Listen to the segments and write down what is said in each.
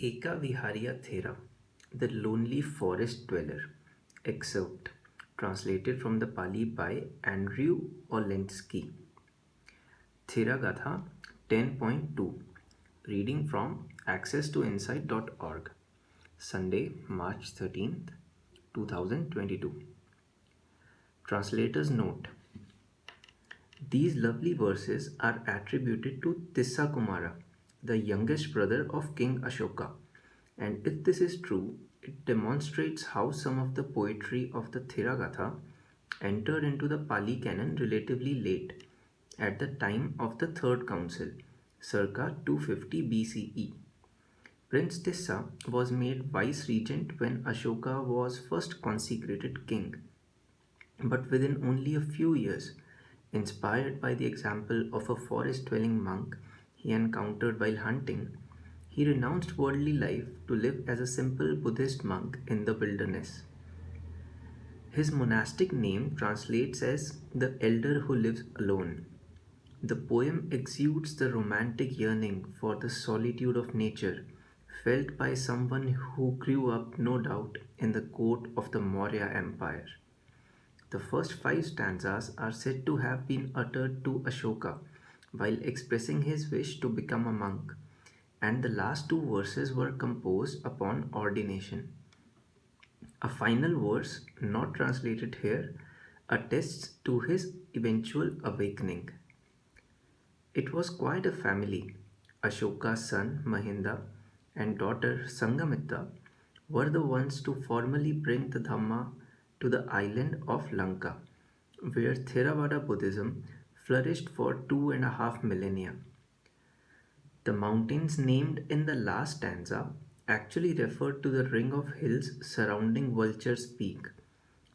Ekavihariya Thera, the lonely forest dweller. Excerpt translated from the Pali by Andrew Olensky. Theragatha 10.2. Reading from accesstoinsight.org. Sunday, March 13th, 2022. Translator's note. These lovely verses are attributed to Tissa Kumara, the youngest brother of King Ashoka. And if this is true, it demonstrates how some of the poetry of the Theragatha entered into the Pali canon relatively late, at the time of the Third Council, circa 250 BCE. Prince Tissa was made vice regent when Ashoka was first consecrated king, but within only a few years, inspired by the example of a forest dwelling monk he encountered while hunting, he renounced worldly life to live as a simple Buddhist monk in the wilderness. His monastic name translates as the elder who lives alone. The poem exudes the romantic yearning for the solitude of nature felt by someone who grew up, no doubt, in the court of the Maurya Empire. The first five stanzas are said to have been uttered to Ashoka while expressing his wish to become a monk, and the last two verses were composed upon ordination. A final verse, not translated here, attests to his eventual awakening. It was quite a family. Ashoka's son Mahinda and daughter Sanghamitta were the ones to formally bring the Dhamma to the island of Lanka, where Theravada Buddhism flourished for 2.5 millennia. The mountains named in the last stanza actually refer to the ring of hills surrounding Vulture's Peak,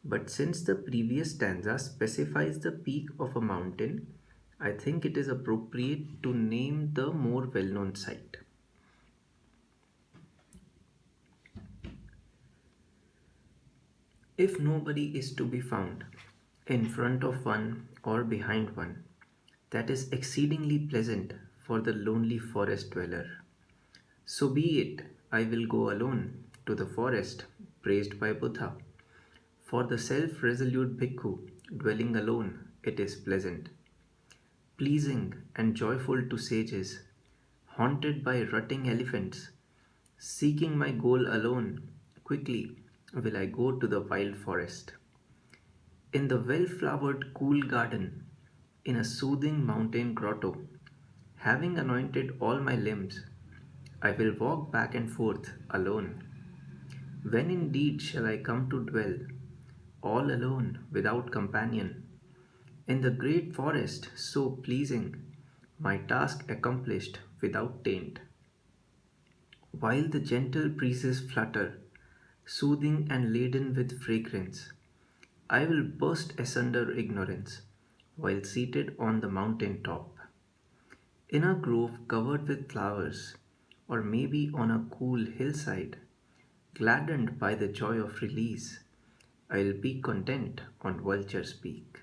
but since the previous stanza specifies the peak of a mountain, I think it is appropriate to name the more well-known site. If nobody is to be found, in front of one or behind one, that is exceedingly pleasant for the lonely forest dweller. So be it, I will go alone to the forest, praised by Buddha. For the self-resolute bhikkhu dwelling alone, it is pleasant, pleasing and joyful to sages, haunted by rutting elephants, seeking my goal alone, quickly will I go to the wild forest. In the well-flowered cool garden, in a soothing mountain grotto, having anointed all my limbs, I will walk back and forth alone. When indeed shall I come to dwell, all alone without companion, in the great forest so pleasing, my task accomplished without taint? While the gentle breezes flutter, soothing and laden with fragrance, I will burst asunder ignorance, while seated on the mountain top. In a grove covered with flowers, or maybe on a cool hillside, gladdened by the joy of release, I will be content on Vulture's Peak.